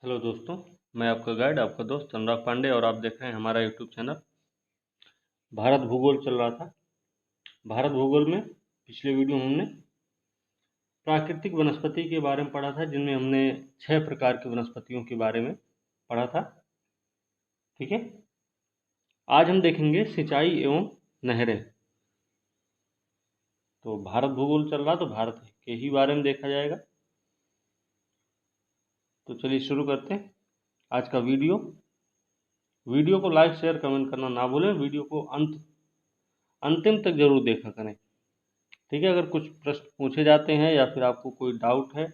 Hello दोस्तों, मैं आपका गाइड, आपका दोस्त अनुराग पांडे और आप देख रहे हैं हमारा यूट्यूब चैनल। भारत भूगोल चल रहा था। भारत भूगोल में पिछले वीडियो में हमने प्राकृतिक वनस्पति के बारे में पढ़ा था, जिनमें हमने 6 प्रकार की वनस्पतियों के बारे में पढ़ा था। ठीक है, आज हम देखेंगे सिंचाई एवं नहरें। तो भारत भूगोल चल रहा तो भारत के ही बारे में देखा जाएगा। तो चलिए शुरू करते हैं आज का वीडियो को लाइक शेयर कमेंट करना ना भूलें। वीडियो को अंतिम तक जरूर देखा करें। ठीक है, अगर कुछ प्रश्न पूछे जाते हैं या फिर आपको कोई डाउट है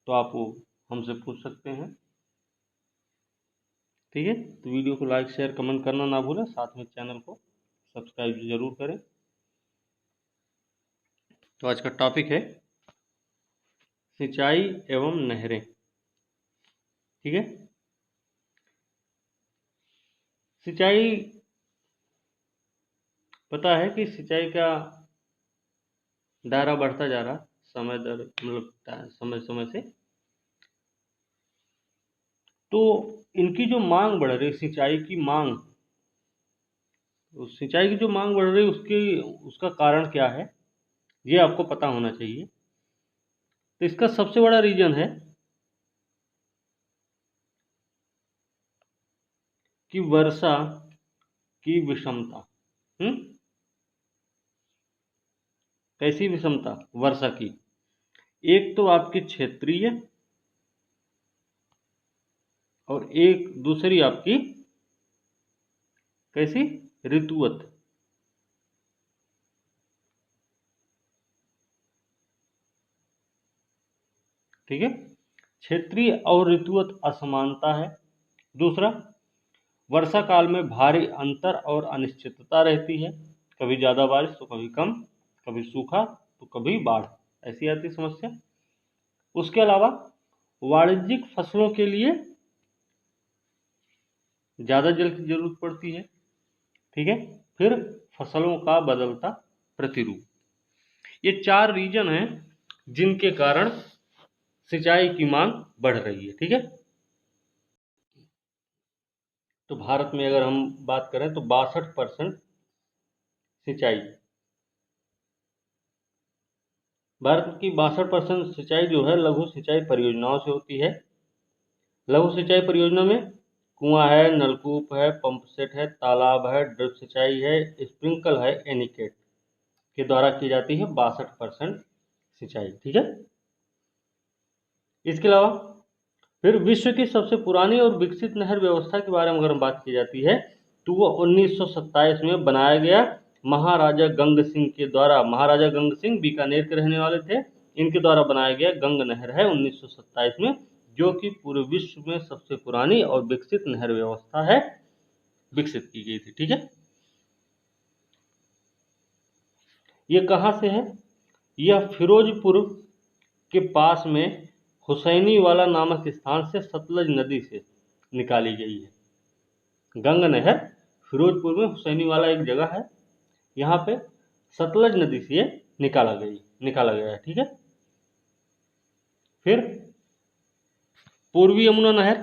तो आप वो हमसे पूछ सकते हैं। ठीक है, तो वीडियो को लाइक शेयर कमेंट करना ना भूलें, साथ में चैनल को सब्सक्राइब जरूर करें। तो आज का टॉपिक है सिंचाई एवं नहरें। ठीक है, सिंचाई, पता है कि सिंचाई का दायरा बढ़ता जा रहा समय दर मतलब समय समय से। तो इनकी जो मांग बढ़ रही, सिंचाई की मांग, उस सिंचाई की जो मांग बढ़ रही उसका कारण क्या है, ये आपको पता होना चाहिए। तो इसका सबसे बड़ा रीजन है कि वर्षा की विषमता। कैसी विषमता? वर्षा की। एक तो आपकी क्षेत्रीय और एक दूसरी आपकी कैसी? ऋतुवत। ठीक है, क्षेत्रीय और ऋतुवत असमानता है। दूसरा, वर्षा काल में भारी अंतर और अनिश्चितता रहती है। कभी ज़्यादा बारिश तो कभी कम, कभी सूखा तो कभी बाढ़, ऐसी आती समस्या। उसके अलावा वाणिज्यिक फसलों के लिए ज़्यादा जल की जरूरत पड़ती है। ठीक है, फिर फसलों का बदलता प्रतिरूप। ये 4 रीजन हैं जिनके कारण सिंचाई की मांग बढ़ रही है। ठीक है, तो भारत में अगर हम बात करें तो 62% सिंचाई, भारत की 62% सिंचाई जो है लघु सिंचाई परियोजनाओं से होती है। लघु सिंचाई परियोजना में कुआं है, नलकूप है, पंप सेट है, तालाब है, ड्रिप सिंचाई है, स्प्रिंकल है, एनीकेट के द्वारा की जाती है 62% सिंचाई। ठीक है, इसके अलावा फिर विश्व की सबसे पुरानी और विकसित नहर व्यवस्था के बारे में अगर बात की जाती है तो वो 1927 में बनाया गया, महाराजा गंग सिंह के द्वारा। महाराजा गंग सिंह बीकानेर के रहने वाले थे, इनके द्वारा बनाया गया गंग नहर है 1927 में, जो कि पूरे विश्व में सबसे पुरानी और विकसित नहर व्यवस्था है, विकसित की गई थी। ठीक है, ये कहाँ से है? यह फिरोजपुर के पास में हुसैनी वाला नामक स्थान से सतलज नदी से निकाली गई है। गंग नहर फिरोजपुर में हुसैनी वाला एक जगह है, यहाँ पे सतलज नदी से ये निकाला गया है। ठीक है, फिर पूर्वी यमुना नहर।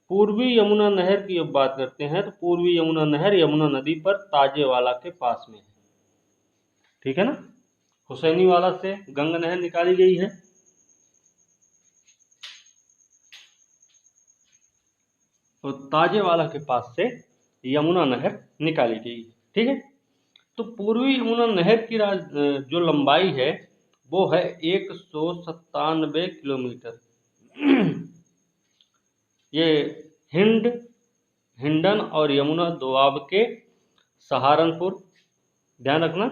पूर्वी यमुना नहर की अब बात करते हैं तो पूर्वी यमुना नहर यमुना नदी पर ताजेवाला के पास में है। ठीक है ना, हुसैनी वाला से गंग नहर निकाली गई है और ताजेवाला के पास से यमुना नहर निकाली गई है। ठीक है, तो पूर्वी यमुना नहर की जो लंबाई है वो है 197 किलोमीटर। ये हिंड हिंडन और यमुना दोआब के सहारनपुर, ध्यान रखना,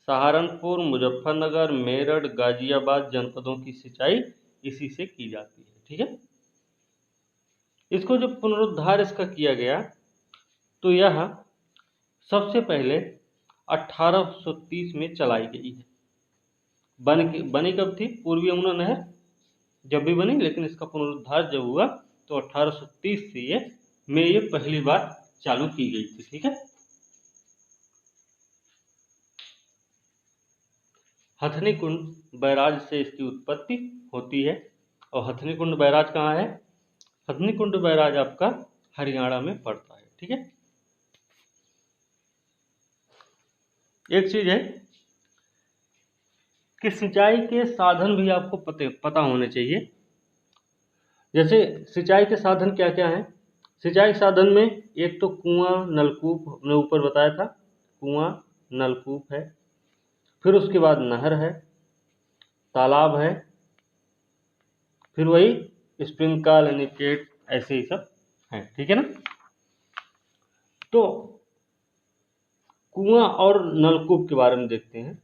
सहारनपुर, मुजफ्फरनगर, मेरठ, गाजियाबाद जनपदों की सिंचाई इसी से की जाती है। ठीक है, इसको जो पुनरुद्धार इसका किया गया तो यह सबसे पहले 1830 में चलाई गई है। बनी कब थी पूर्वी यमुना नहर? जब भी बनी, लेकिन इसका पुनरुद्धार जब हुआ तो 1830 से ये पहली बार चालू की गई थी। ठीक है, हथनी कुंड बैराज से इसकी उत्पत्ति होती है। और हथनी कुंड बैराज कहाँ है? हथनी कुंड बैराज आपका हरियाणा में पड़ता है। ठीक है, एक चीज है कि सिंचाई के साधन भी आपको पता होने चाहिए। जैसे सिंचाई के साधन क्या क्या हैं? सिंचाई के साधन में एक तो कुआं नलकूप, हमने ऊपर बताया था, कुआं नलकूप है। फिर उसके बाद नहर है, तालाब है, फिर वही स्प्रिंकल एनीकेट, ऐसे ही सब है। ठीक है ना। तो कुआं और नलकूप के बारे में देखते हैं।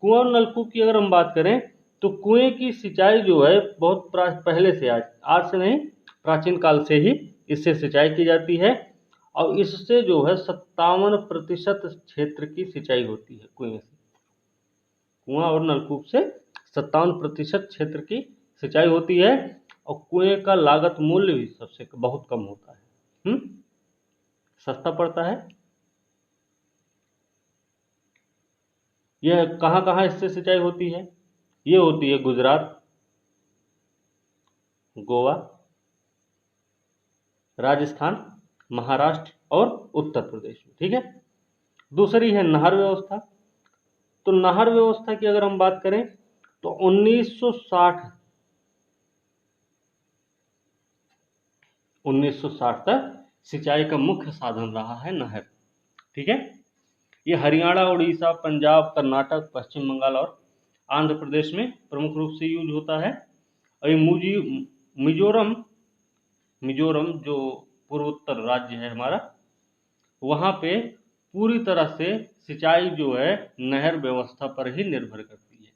कुआं और नलकूप की अगर हम बात करें तो कुएं की सिंचाई जो है बहुत पहले से, आज से नहीं, प्राचीन काल से ही इससे सिंचाई की जाती है। और इससे जो है 57% क्षेत्र की सिंचाई होती है कुएं से। कुआं और नलकूप से 57% क्षेत्र की सिंचाई होती है। और कुएं का लागत मूल्य भी सबसे बहुत कम होता है, सस्ता पड़ता है। यह कहाँ कहाँ इससे सिंचाई होती है? ये होती है गुजरात, गोवा, राजस्थान, महाराष्ट्र और उत्तर प्रदेश में। ठीक है। दूसरी है नहर व्यवस्था। तो नहर व्यवस्था की अगर हम बात करें तो 1960 तक सिंचाई का मुख्य साधन रहा है नहर। ठीक है। ये हरियाणा, उड़ीसा, पंजाब, कर्नाटक, पश्चिम बंगाल और आंध्र प्रदेश में प्रमुख रूप से यूज होता है। और ये मिजोरम जो पूर्वोत्तर राज्य है हमारा, वहाँ पे पूरी तरह से सिंचाई जो है नहर व्यवस्था पर ही निर्भर करती है।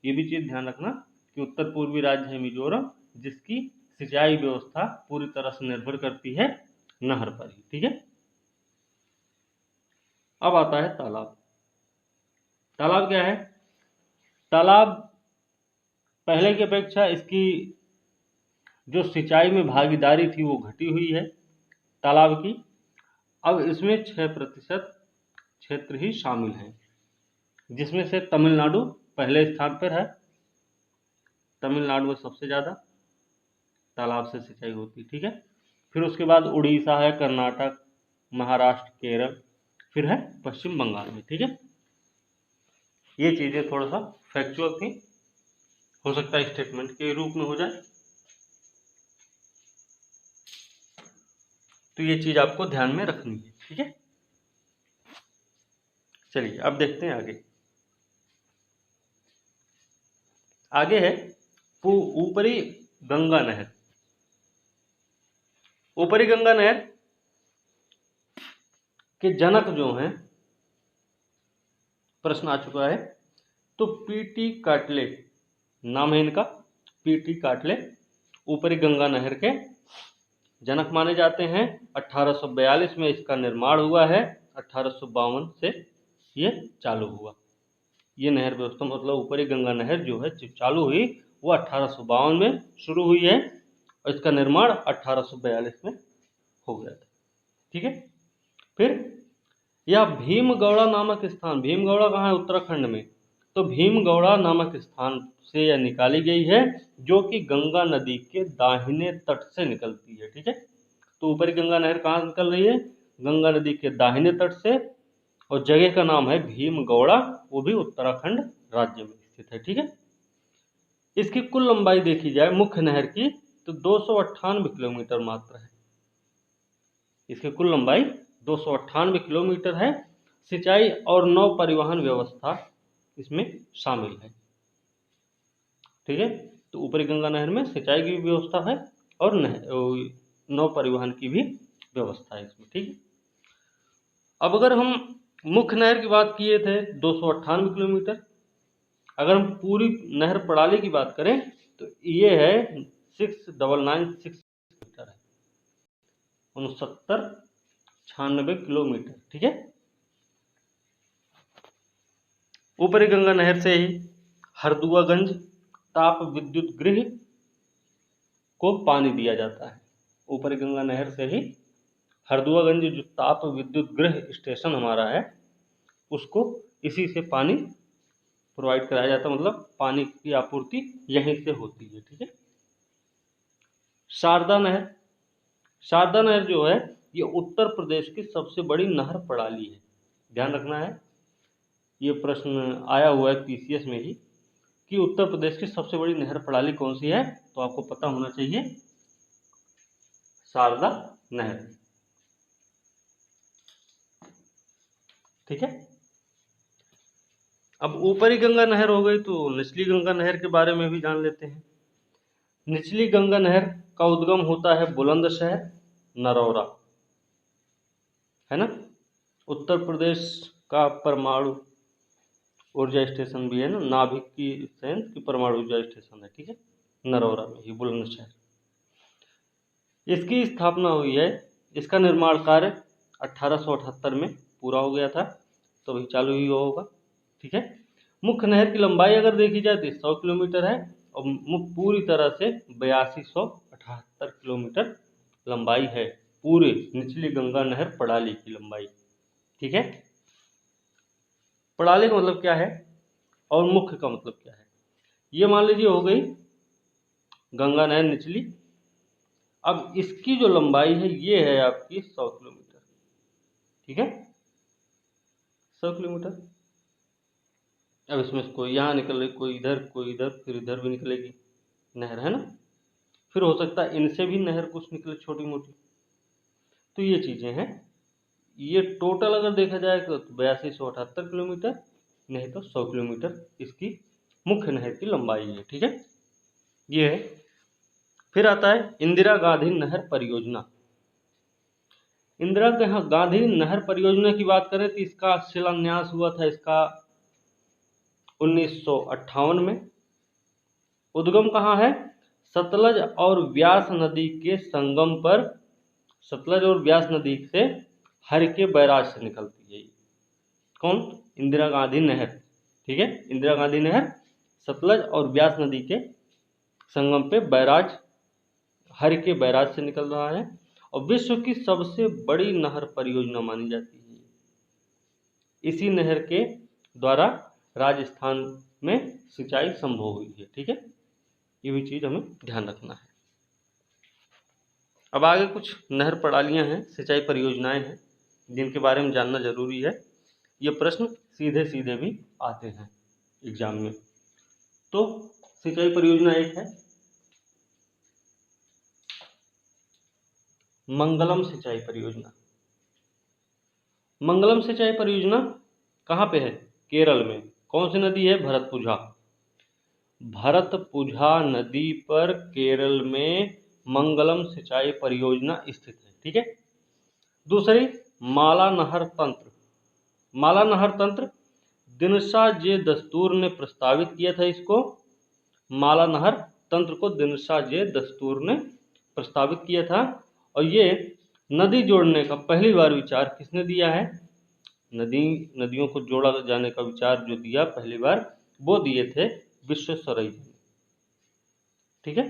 ये भी चीज़ ध्यान रखना कि उत्तर पूर्वी राज्य है मिजोरम, जिसकी सिंचाई व्यवस्था पूरी तरह से निर्भर करती है नहर पर ही। ठीक है। अब आता है तालाब। तालाब क्या है? तालाब पहले की अपेक्षा इसकी जो सिंचाई में भागीदारी थी वो घटी हुई है तालाब की। अब इसमें 6% क्षेत्र ही शामिल है, जिसमें से तमिलनाडु पहले स्थान पर है। तमिलनाडु में सबसे ज़्यादा तालाब से सिंचाई होती। ठीक है। फिर उसके बाद उड़ीसा है, कर्नाटक, महाराष्ट्र, केरल, फिर है पश्चिम बंगाल में। ठीक है। ये चीज़ें थोड़ा सा फैक्चुअल थी, हो सकता है स्टेटमेंट के रूप में हो जाए, तो ये चीज़ आपको ध्यान में रखनी है। ठीक है। चलिए अब देखते हैं आगे। आगे है ऊपरी गंगा नहर। ऊपरी गंगा नहर के जनक जो हैं, प्रश्न आ चुका है, तो पीटी काटले नाम है इनका। पीटी काटले ऊपरी गंगा नहर के जनक माने जाते हैं। 1842 में इसका निर्माण हुआ है, 1852 से ये चालू हुआ। ये नहर व्यवस्था मतलब ऊपरी गंगा नहर जो है जब चालू हुई वो 1852 में शुरू हुई है और इसका निर्माण 1842 में हो गया था। ठीक है। फिर यह भीमगौड़ा नामक स्थान, भीमगौड़ा कहाँ है? उत्तराखंड में। तो भीमगौड़ा नामक स्थान से यह निकाली गई है, जो कि गंगा नदी के दाहिने तट से निकलती है। ठीक है। तो ऊपरी गंगा नहर कहाँ निकल रही है? गंगा नदी के दाहिने तट से, और जगह का नाम है भीमगौड़ा, वो भी उत्तराखंड राज्य में स्थित है। ठीक है। इसकी कुल लंबाई देखी जाए मुख्य नहर की तो 298 किलोमीटर मात्र है। इसकी कुल लंबाई 298 किलोमीटर है। सिंचाई और नौ परिवहन व्यवस्था इसमें शामिल है। ठीक है। तो ऊपरी गंगा नहर में सिंचाई की भी व्यवस्था है और नौ परिवहन की भी व्यवस्था है इसमें। ठीक है। अब अगर हम मुख्य नहर की बात किए थे 298 किलोमीटर, अगर हम पूरी नहर प्रणाली की बात करें तो ये है 6996 मीटर है, 6996 किलोमीटर। ठीक है। ऊपरी गंगा नहर से ही हरदुआगंज ताप विद्युत गृह को पानी दिया जाता है। ऊपरी गंगा नहर से ही हरदुआगंज जो ताप विद्युत गृह स्टेशन हमारा है, उसको इसी से पानी प्रोवाइड कराया जाता है, मतलब पानी की आपूर्ति यहीं से होती है। ठीक है। शारदा नहर, शारदा नहर जो है ये उत्तर प्रदेश की सबसे बड़ी नहर प्रणाली है। ध्यान रखना है, ये प्रश्न आया हुआ है पीसीएस में ही कि उत्तर प्रदेश की सबसे बड़ी नहर प्रणाली कौन सी है, तो आपको पता होना चाहिए शारदा नहर। ठीक है, अब ऊपरी गंगा नहर हो गई, तो निचली गंगा नहर के बारे में भी जान लेते हैं। निचली गंगा नहर का उद्गम होता है बुलंदशहर नरौरा, है ना। उत्तर प्रदेश का परमाणु ऊर्जा स्टेशन भी है ना, नाभिक की संयंत्र की परमाणु ऊर्जा स्टेशन है, ठीक है, नरौरा में ही बुलंदशहर। इसकी स्थापना हुई है, इसका निर्माण कार्य 1878 में पूरा हो गया था, तो अभी चालू ही होगा। ठीक है, मुख्य नहर की लंबाई अगर देखी जाए तो 100 किलोमीटर है और पूरी तरह से 8278 किलोमीटर लंबाई है, पूरे निचली गंगा नहर प्रणाली की लंबाई। ठीक है, प्रणाली का मतलब क्या है और मुख्य का मतलब क्या है, ये मान लीजिए हो गई गंगा नहर निचली। अब इसकी जो लंबाई है ये है आपकी 100 किलोमीटर। ठीक है, 100 किलोमीटर। अब इसमें से कोई यहाँ निकल रही, कोई इधर, कोई इधर, फिर इधर भी निकलेगी नहर, है ना। फिर हो सकता है इनसे भी नहर कुछ निकले छोटी मोटी, तो ये चीज़ें हैं। ये टोटल अगर देखा जाए तो 8278 किलोमीटर, नहीं तो 100 किलोमीटर इसकी मुख्य नहर की लंबाई है। ठीक है, ये है। फिर आता है इंदिरा गांधी नहर परियोजना। इंदिरा गांधी नहर परियोजना की बात करें तो इसका शिलान्यास हुआ था इसका 1958 में। उद्गम कहाँ है, सतलज और व्यास नदी के संगम पर, सतलज और व्यास नदी से हरके बैराज से निकलती है। कौन, इंदिरा गांधी नहर। ठीक है, इंदिरा गांधी नहर सतलज और व्यास नदी के संगम पे बैराज, हरके बैराज से निकल रहा है और विश्व की सबसे बड़ी नहर परियोजना मानी जाती है। इसी नहर के द्वारा राजस्थान में सिंचाई संभव हुई है। ठीक है, ये भी चीज हमें ध्यान रखना है। अब आगे कुछ नहर प्रणालियां हैं, सिंचाई परियोजनाएं हैं, जिनके बारे में जानना जरूरी है। ये प्रश्न सीधे सीधे भी आते हैं एग्जाम में। तो सिंचाई परियोजना एक है मंगलम सिंचाई परियोजना। मंगलम सिंचाई परियोजना कहाँ पे है, केरल में। कौन सी नदी है, भरतपुझा। भरतपुझा नदी पर केरल में मंगलम सिंचाई परियोजना स्थित है। ठीक है, दूसरी माला नहर तंत्र। माला नहर तंत्र दिनशा जे दस्तूर ने प्रस्तावित किया था इसको। माला नहर तंत्र को दिनशा जे दस्तूर ने प्रस्तावित किया था और ये नदी जोड़ने का पहली बार विचार किसने दिया है, नदियों को जोड़ा जाने का विचार जो दिया पहली बार, वो दिए थे विश्वेश्वरैया जी। ठीक है,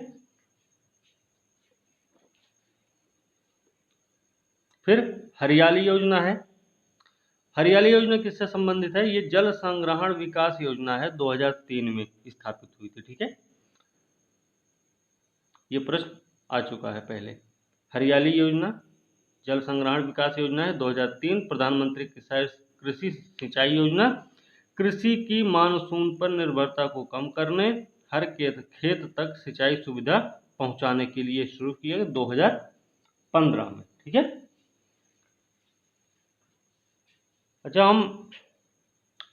फिर हरियाली योजना है। हरियाली योजना किससे संबंधित है, ये जल संग्रहण विकास योजना है, 2003 में स्थापित हुई थी। ठीक है, ये प्रश्न आ चुका है पहले। हरियाली योजना जल संग्रहण विकास योजना है 2003। प्रधानमंत्री कृषि सिंचाई योजना कृषि की मानसून पर निर्भरता को कम करने, हर खेत तक सिंचाई सुविधा पहुंचाने के लिए शुरू किया गया 2015 में। ठीक है, अच्छा हम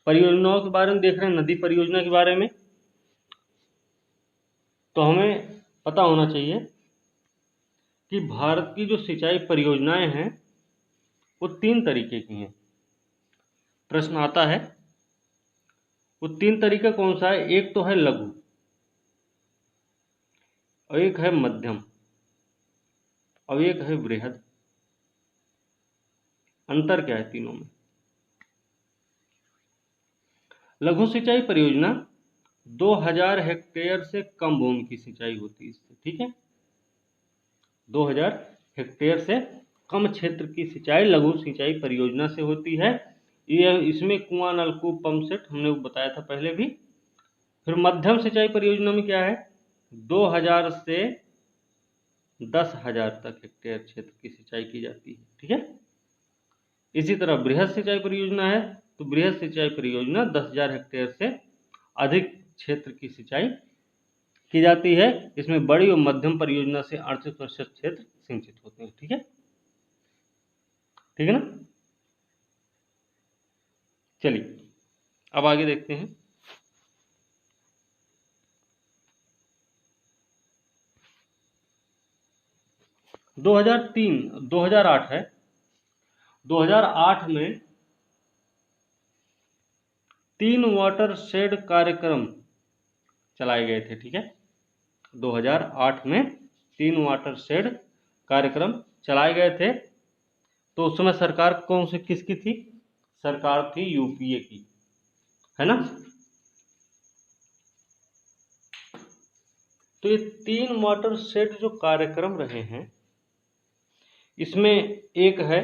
परियोजनाओं के बारे में देख रहे हैं, नदी परियोजना के बारे में। तो हमें पता होना चाहिए कि भारत की जो सिंचाई परियोजनाएं हैं वो 3 तरीके की हैं। प्रश्न आता है वो 3 तरीका कौन सा है, एक तो है लघु और एक है मध्यम और एक है वृहद। अंतर क्या है तीनों में। लघु सिंचाई परियोजना 2000 हेक्टेयर से कम भूमि की सिंचाई होती है इससे। ठीक है, 2000 हेक्टेयर से कम क्षेत्र की सिंचाई लघु सिंचाई परियोजना से होती है। ये इसमें कुआं, नलकूप, पंप सेट हमने बताया था पहले भी। फिर मध्यम सिंचाई परियोजना में क्या है, 2000 से 10,000 तक हेक्टेयर क्षेत्र की सिंचाई की जाती है। ठीक है। इसी तरह बृहद सिंचाई परियोजना है, तो बृहद सिंचाई परियोजना 10,000 हेक्टेयर से अधिक क्षेत्र की सिंचाई की जाती है। इसमें बड़ी और मध्यम परियोजना से 38% क्षेत्र सिंचित होते हैं। ठीक है, ठीक है ना। चलिए अब आगे देखते हैं। दो 2008 है। 2008 में 3 वाटर शेड कार्यक्रम चलाए गए थे। ठीक है, 2008 में 3 वाटर शेड कार्यक्रम चलाए गए थे। तो उस समय सरकार कौन सी किसकी थी? सरकार थी यूपीए की, है ना। तो ये 3 वाटर शेड जो कार्यक्रम रहे हैं, इसमें एक है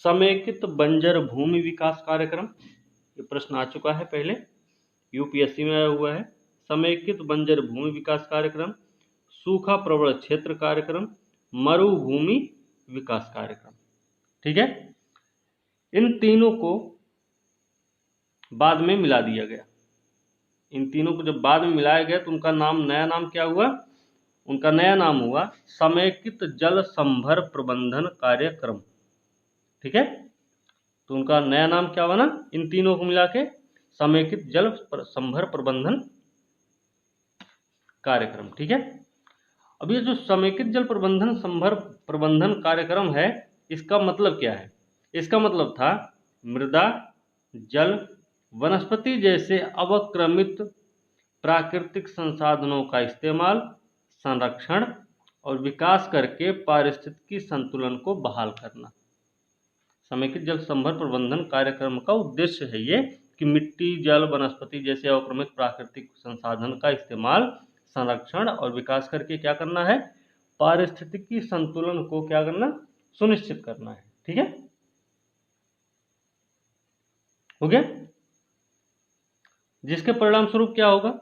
समेकित बंजर भूमि विकास कार्यक्रम। ये प्रश्न आ चुका है पहले, यूपीएससी में आया हुआ है। समेकित बंजर भूमि विकास कार्यक्रम, सूखा प्रवण क्षेत्र कार्यक्रम, मरुभूमि विकास कार्यक्रम। ठीक है, इन तीनों को बाद में मिला दिया गया। इन तीनों को जब बाद में मिलाया गया तो उनका नाम, नया नाम क्या हुआ? उनका नया नाम हुआ समेकित जल संभर प्रबंधन कार्यक्रम। ठीक है, तो उनका नया नाम क्या बना? इन तीनों को मिला के समेकित जल संभर प्रबंधन कार्यक्रम। ठीक है, अब ये जो समेकित जल प्रबंधन संभर प्रबंधन कार्यक्रम है, इसका मतलब क्या है? इसका मतलब था मृदा, जल, वनस्पति जैसे अवक्रमित प्राकृतिक संसाधनों का इस्तेमाल, संरक्षण और विकास करके पारिस्थितिकी संतुलन को बहाल करना। समेकित जल संभर प्रबंधन कार्यक्रम का उद्देश्य है ये कि मिट्टी, जल, वनस्पति जैसे अवक्रमित प्राकृतिक संसाधन का इस्तेमाल, संरक्षण और विकास करके क्या करना है? पारिस्थितिकी संतुलन को क्या करना? सुनिश्चित करना है। ठीक है, हो गया। जिसके परिणाम स्वरूप क्या होगा?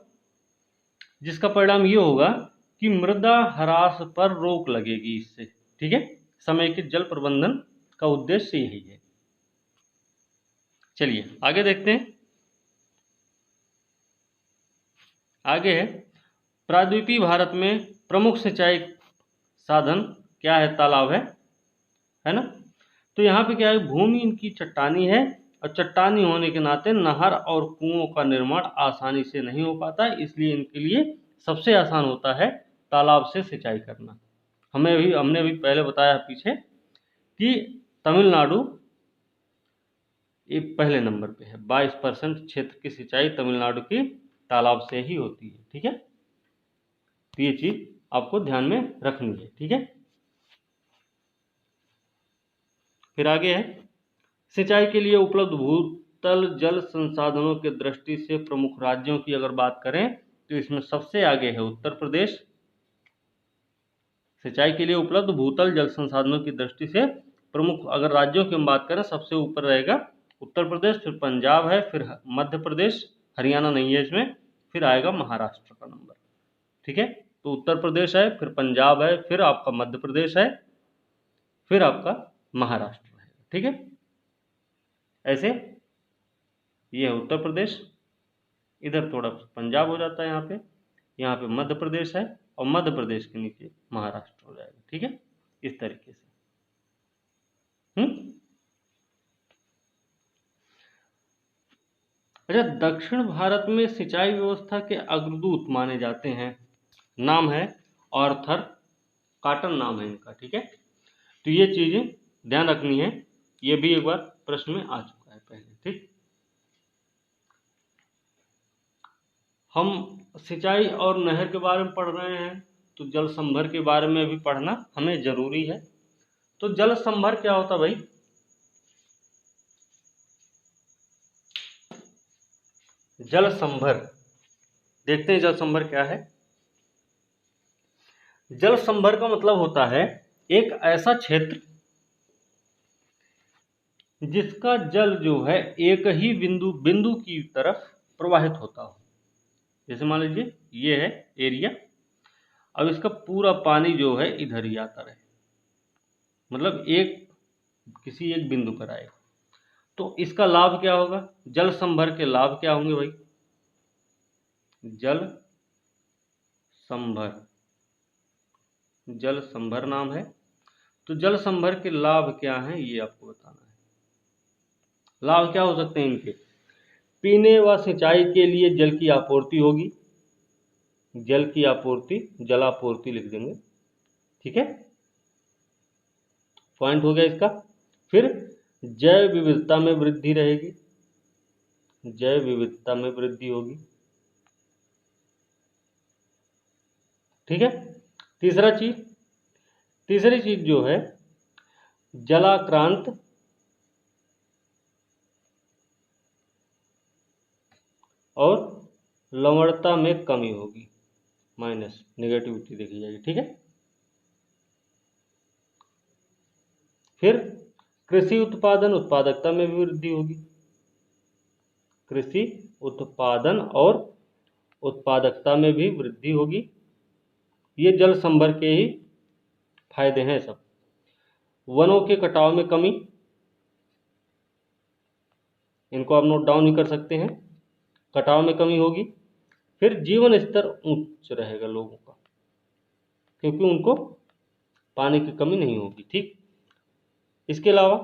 जिसका परिणाम ये होगा कि मृदा ह्रास पर रोक लगेगी इससे। ठीक है, समेकित जल प्रबंधन का उद्देश्य यही है। चलिए आगे देखते हैं। आगे है प्रायद्वीपीय भारत में प्रमुख सिंचाई साधन क्या है? तालाब है ना। तो यहाँ पे क्या है? भूमि इनकी चट्टानी है और चट्टानी होने के नाते नहर और कुओं का निर्माण आसानी से नहीं हो पाता, इसलिए इनके लिए सबसे आसान होता है तालाब से सिंचाई करना। हमने अभी पहले बताया पीछे कि तमिलनाडु ये पहले नंबर पे है। 22% क्षेत्र की सिंचाई तमिलनाडु की तालाब से ही होती है। ठीक है, तो ये चीज आपको ध्यान में रखनी है। ठीक है, फिर आगे है सिंचाई के लिए उपलब्ध भूतल जल संसाधनों के दृष्टि से प्रमुख राज्यों की अगर बात करें तो इसमें सबसे आगे है उत्तर प्रदेश। सिंचाई के लिए उपलब्ध भूतल जल संसाधनों की दृष्टि से प्रमुख अगर राज्यों की हम बात करें, सबसे ऊपर रहेगा उत्तर प्रदेश, फिर पंजाब है, फिर मध्य प्रदेश, हरियाणा नहीं है इसमें, फिर आएगा महाराष्ट्र का नंबर। ठीक है, तो उत्तर प्रदेश है, फिर पंजाब है, फिर आपका मध्य प्रदेश है, फिर आपका महाराष्ट्र है। ठीक है, ऐसे ये है उत्तर प्रदेश, इधर थोड़ा पंजाब हो जाता है, यहाँ पे मध्य प्रदेश है और मध्य प्रदेश के नीचे महाराष्ट्र हो जाएगा। ठीक है, इस तरीके से। अच्छा, दक्षिण भारत में सिंचाई व्यवस्था के अग्रदूत माने जाते हैं, नाम है आर्थर कॉटन, नाम है इनका। ठीक है, तो ये चीजें ध्यान रखनी है, ये भी एक बार प्रश्न में आ चुका है पहले। ठीक, हम सिंचाई और नहर के बारे में पढ़ रहे हैं, तो जल संभर के बारे में भी पढ़ना हमें जरूरी है। तो जल संभर क्या होता भाई? जल संभर देखते हैं, जल संभर क्या है। जल संभर का मतलब होता है एक ऐसा क्षेत्र जिसका जल जो है एक ही बिंदु की तरफ प्रवाहित होता हो। जैसे मान लीजिए ये है एरिया, अब इसका पूरा पानी जो है इधर ही आता रहे, मतलब किसी एक बिंदु पर आए। तो इसका लाभ क्या होगा? जल संभर के लाभ क्या होंगे भाई? जल संभर नाम है। तो जल संभर के लाभ क्या हैं ये आपको बताना है। लाभ क्या हो सकते हैं इनके? पीने व सिंचाई के लिए जल की आपूर्ति होगी, जलापूर्ति लिख देंगे, ठीक है, पॉइंट हो गया इसका। फिर जैव विविधता में वृद्धि रहेगी, जैव विविधता में वृद्धि होगी, ठीक है। तीसरी चीज जो है जलाक्रांत और लवणता में कमी होगी, माइनस नेगेटिविटी देखी जाएगी, ठीक है। फिर कृषि उत्पादकता में भी वृद्धि होगी, कृषि उत्पादन और उत्पादकता में भी वृद्धि होगी। ये जल संभर के ही फायदे हैं सब। वनों के कटाव में कमी, इनको आप नोट डाउन भी कर सकते हैं, कटाव में कमी होगी। फिर जीवन स्तर उच्च रहेगा लोगों का, क्योंकि उनको पानी की कमी नहीं होगी, ठीक। इसके अलावा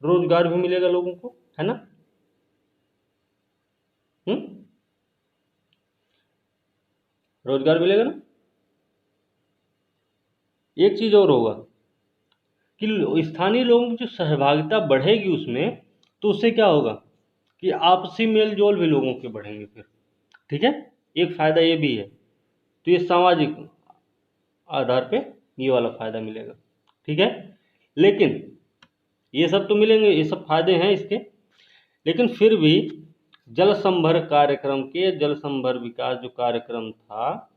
रोजगार भी मिलेगा लोगों को, है ना। रोजगार मिलेगा ना। एक चीज और होगा कि स्थानीय लोगों की जो सहभागिता बढ़ेगी उसमें, तो उससे क्या होगा कि आपसी मेल जोल भी लोगों के बढ़ेंगे फिर, ठीक है। एक फायदा ये भी है। तो ये सामाजिक आधार पे ये वाला फायदा मिलेगा, ठीक है। लेकिन ये सब तो मिलेंगे, ये सब फायदे हैं इसके, लेकिन फिर भी जल संभर विकास जो कार्यक्रम था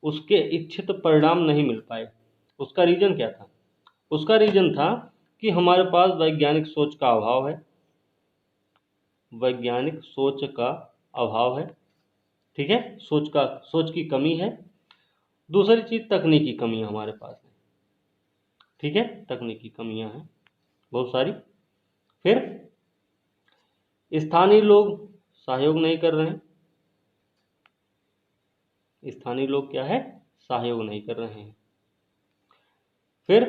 उसके इच्छित परिणाम नहीं मिल पाए। उसका रीजन क्या था? उसका रीजन था कि हमारे पास वैज्ञानिक सोच का अभाव है, ठीक है। सोच की कमी है। दूसरी चीज तकनीकी कमी है हमारे पास में, ठीक है, तकनीकी कमियां हैं बहुत सारी। फिर स्थानीय लोग सहयोग नहीं कर रहे हैं, स्थानीय लोग क्या है, सहयोग नहीं कर रहे हैं। फिर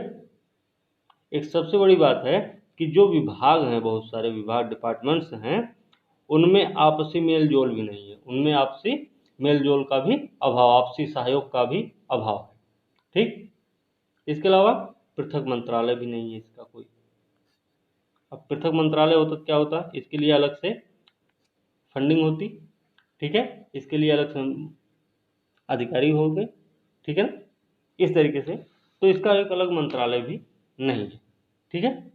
एक सबसे बड़ी बात है कि जो विभाग हैं, बहुत सारे विभाग डिपार्टमेंट्स हैं, उनमें आपसी मेल जोल भी नहीं है, उनमें आपसी मेल जोल का भी अभाव, आपसी सहयोग का भी अभाव है, ठीक। इसके अलावा पृथक मंत्रालय भी नहीं है इसका कोई। अब पृथक मंत्रालय होता तो क्या होता, इसके लिए अलग से फंडिंग होती, ठीक है, इसके लिए अलग से अधिकारी हो गए, ठीक है ना, इस तरीके से। तो इसका एक अलग मंत्रालय भी नहीं है, ठीक है।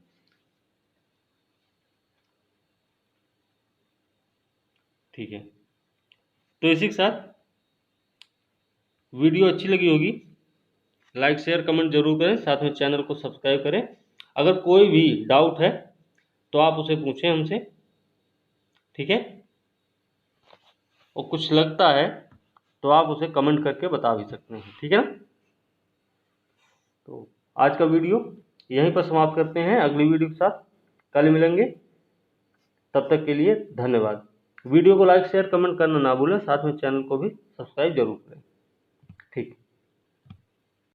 ठीक है, तो इसी के साथ वीडियो अच्छी लगी होगी, लाइक शेयर कमेंट जरूर करें, साथ में चैनल को सब्सक्राइब करें। अगर कोई भी डाउट है तो आप उसे पूछें हमसे, ठीक है। और कुछ लगता है तो आप उसे कमेंट करके बता भी सकते हैं, ठीक है ना। तो आज का वीडियो यहीं पर समाप्त करते हैं, अगली वीडियो के साथ कल मिलेंगे। तब तक के लिए धन्यवाद। वीडियो को लाइक शेयर कमेंट करना ना भूलें, साथ में चैनल को भी सब्सक्राइब जरूर करें, ठीक।